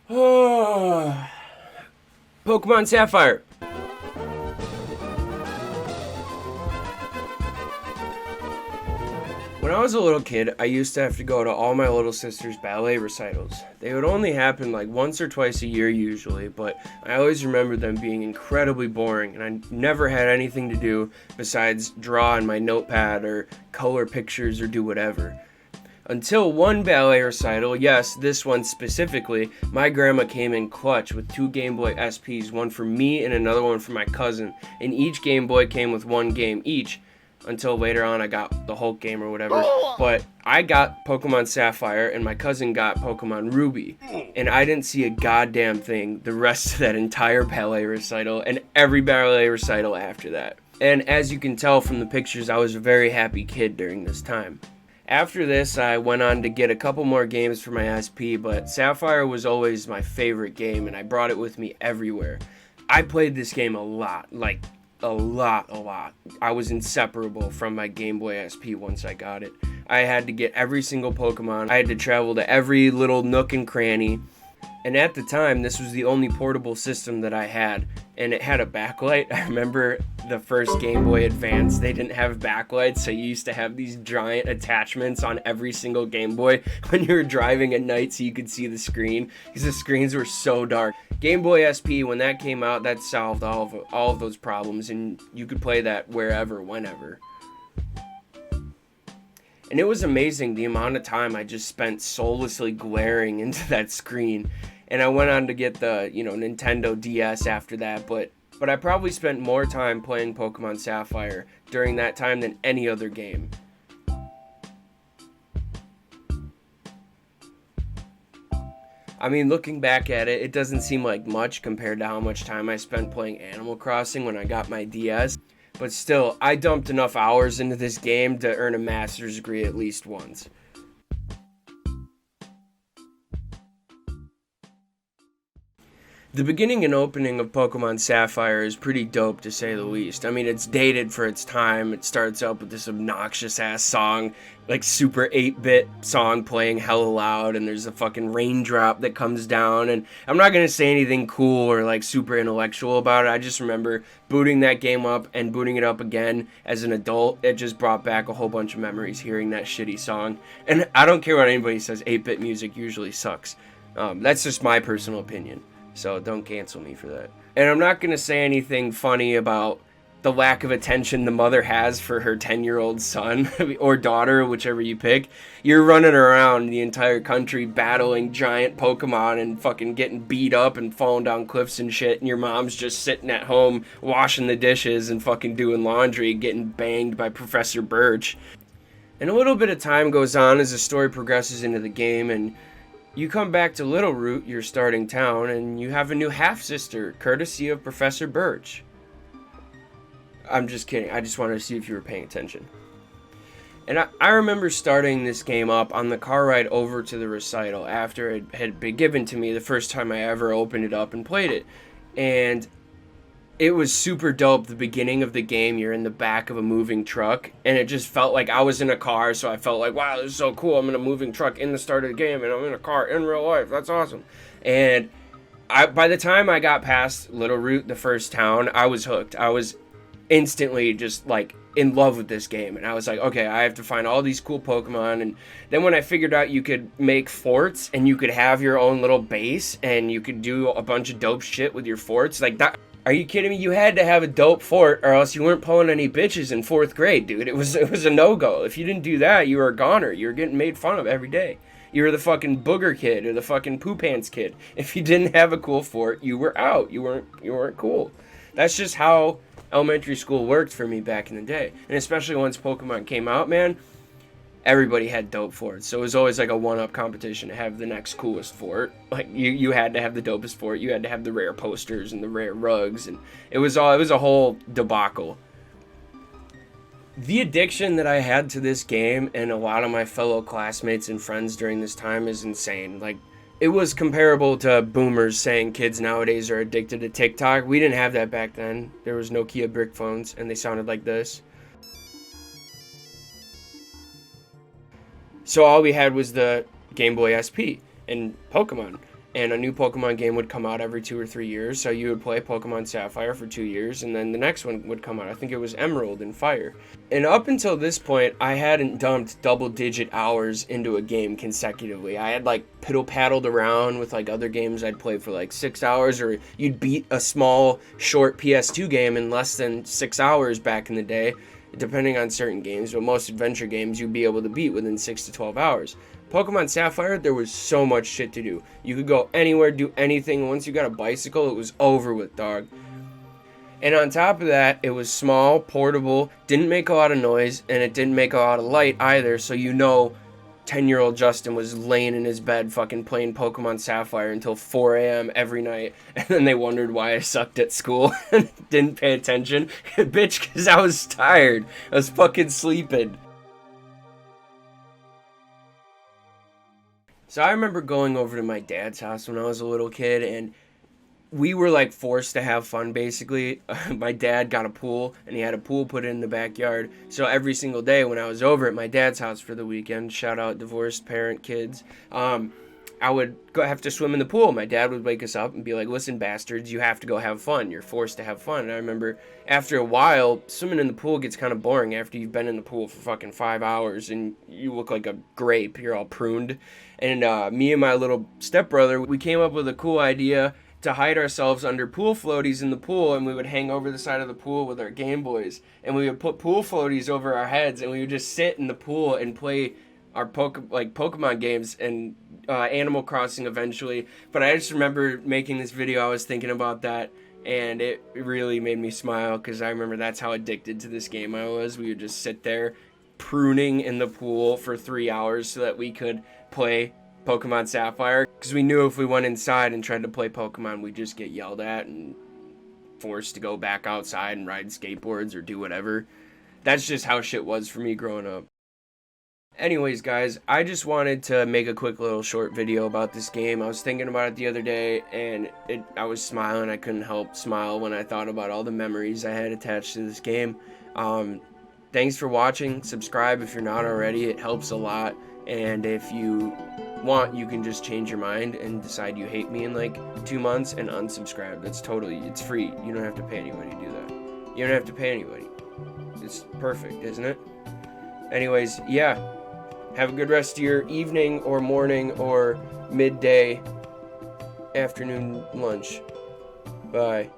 Pokemon Sapphire. When I was a little kid, I used to have to go to all my little sister's ballet recitals. They would only happen like once or twice a year usually, but I always remember them being incredibly boring, and I never had anything to do besides draw on my notepad or color pictures or do whatever. Until one ballet recital, yes, this one specifically, my grandma came in clutch with two Game Boy SPs, one for me and another one for my cousin, and each Game Boy came with one game each, until later on I got the Hulk game or whatever. But I got Pokemon Sapphire and my cousin got Pokemon Ruby, and I didn't see a goddamn thing the rest of that entire ballet recital and every ballet recital after that. And as you can tell from the pictures, I was a very happy kid during this time. After this, I went on to get a couple more games for my SP, but Sapphire was always my favorite game, and I brought it with me everywhere. I played this game a lot, like a lot. I was inseparable from my Game Boy SP once I got it. I had to get every single Pokemon. I had to travel to every little nook and cranny. And at the time, this was the only portable system that I had, and it had a backlight. I remember the first Game Boy Advance, they didn't have backlights, so you used to have these giant attachments on every single Game Boy when you were driving at night so you could see the screen, because the screens were so dark. Game Boy SP, when that came out, that solved all of those problems, and you could play that wherever, whenever. And it was amazing the amount of time I just spent soullessly glaring into that screen. And I went on to get the, Nintendo DS after that, but I probably spent more time playing Pokemon Sapphire during that time than any other game. I mean, looking back at it, it doesn't seem like much compared to how much time I spent playing Animal Crossing when I got my DS. But still, I dumped enough hours into this game to earn a master's degree at least once. The beginning and opening of Pokemon Sapphire is pretty dope to say the least. I mean, it's dated for its time. It starts up with this obnoxious ass song, like super 8-bit song playing hella loud, and there's a fucking raindrop that comes down, and I'm not gonna say anything cool or like super intellectual about it. I just remember booting that game up and booting it up again as an adult. It just brought back a whole bunch of memories hearing that shitty song. And I don't care what anybody says, 8-bit music usually sucks. That's just my personal opinion. So don't cancel me for that. And I'm not going to say anything funny about the lack of attention the mother has for her 10-year-old son or daughter, whichever you pick. You're running around the entire country battling giant Pokemon and fucking getting beat up and falling down cliffs and shit, and your mom's just sitting at home washing the dishes and fucking doing laundry, getting banged by Professor Birch. And a little bit of time goes on as the story progresses into the game, and you come back to Little Root, your starting town, and you have a new half-sister, courtesy of Professor Birch. I'm just kidding. I just wanted to see if you were paying attention. And I remember starting this game up on the car ride over to the recital after it had been given to me the first time I ever opened it up and played it. And it was super dope. The beginning of the game, you're in the back of a moving truck, and it just felt like I was in a car, so I felt like, wow, this is so cool. I'm in a moving truck in the start of the game, and I'm in a car in real life. That's awesome. And by the time I got past Little Root, the first town, I was hooked. I was instantly just, like, in love with this game, and I was like, okay, I have to find all these cool Pokemon. And then when I figured out you could make forts, and you could have your own little base, and you could do a bunch of dope shit with your forts, like that. Are you kidding me? You had to have a dope fort, or else you weren't pulling any bitches in 4th grade, dude. It was a no-go. If you didn't do that, you were a goner. You were getting made fun of every day. You were the fucking booger kid or the fucking poo pants kid. If you didn't have a cool fort, you were out. You weren't cool. That's just how elementary school worked for me back in the day. And especially once Pokemon came out, man, everybody had dope forts. So it was always like a one-up competition to have the next coolest fort. Like you had to have the dopest fort. You had to have the rare posters and the rare rugs, and it was a whole debacle. The addiction that I had to this game and a lot of my fellow classmates and friends during this time is insane. Like, it was comparable to boomers saying kids nowadays are addicted to TikTok. We didn't have that back then. There was Nokia brick phones, and they sounded like this. So all we had was the Game Boy SP and Pokemon. and a new Pokemon game would come out every 2 or 3 years. So you would play Pokemon Sapphire for 2 years, and then the next one would come out. I think it was Emerald and Fire. And up until this point, I hadn't dumped double-digit hours into a game consecutively. I had like piddle-paddled around with like other games I'd play for like 6 hours, or you'd beat a small, short PS2 game in less than 6 hours back in the day, depending on certain games. But most adventure games you'd be able to beat within 6 to 12 hours. Pokemon Sapphire, there was so much shit to do. You could go anywhere, do anything, and once you got a bicycle, it was over with, dog. And on top of that, it was small, portable, didn't make a lot of noise, and it didn't make a lot of light either, so 10-year-old Justin was laying in his bed fucking playing Pokemon Sapphire until 4 a.m. every night, and then they wondered why I sucked at school and didn't pay attention. Bitch, because I was tired. I was fucking sleeping. So I remember going over to my dad's house when I was a little kid, and we were like forced to have fun basically. My dad got a pool, and he had a pool put in the backyard. So every single day when I was over at my dad's house for the weekend, shout out divorced parent kids, I would have to swim in the pool. My dad would wake us up and be like, listen, bastards, you have to go have fun. You're forced to have fun. And I remember after a while, swimming in the pool gets kind of boring after you've been in the pool for fucking 5 hours and you look like a grape. You're all pruned. And me and my little stepbrother, we came up with a cool idea to hide ourselves under pool floaties in the pool, and we would hang over the side of the pool with our Game Boys, and we would put pool floaties over our heads, and we would just sit in the pool and play our Pokemon games and Animal Crossing eventually. But I just remember making this video, I was thinking about that, and it really made me smile, because I remember that's how addicted to this game I was. We would just sit there pruning in the pool for 3 hours so that we could play Pokemon Sapphire, because we knew if we went inside and tried to play Pokemon, we'd just get yelled at and forced to go back outside and ride skateboards or do whatever. That's just how shit was for me growing up. Anyways, guys, I just wanted to make a quick little short video about this game. I was thinking about it the other day, and I was smiling. I couldn't help smile when I thought about all the memories I had attached to this game. Thanks for watching. Subscribe if you're not already. It helps a lot. And if you want, you can just change your mind and decide you hate me in like 2 months and unsubscribe. It's free. You don't have to pay anybody to do that. You don't have to pay anybody. It's perfect, isn't it? Anyways, yeah. Have a good rest of your evening or morning or midday, afternoon, lunch. Bye.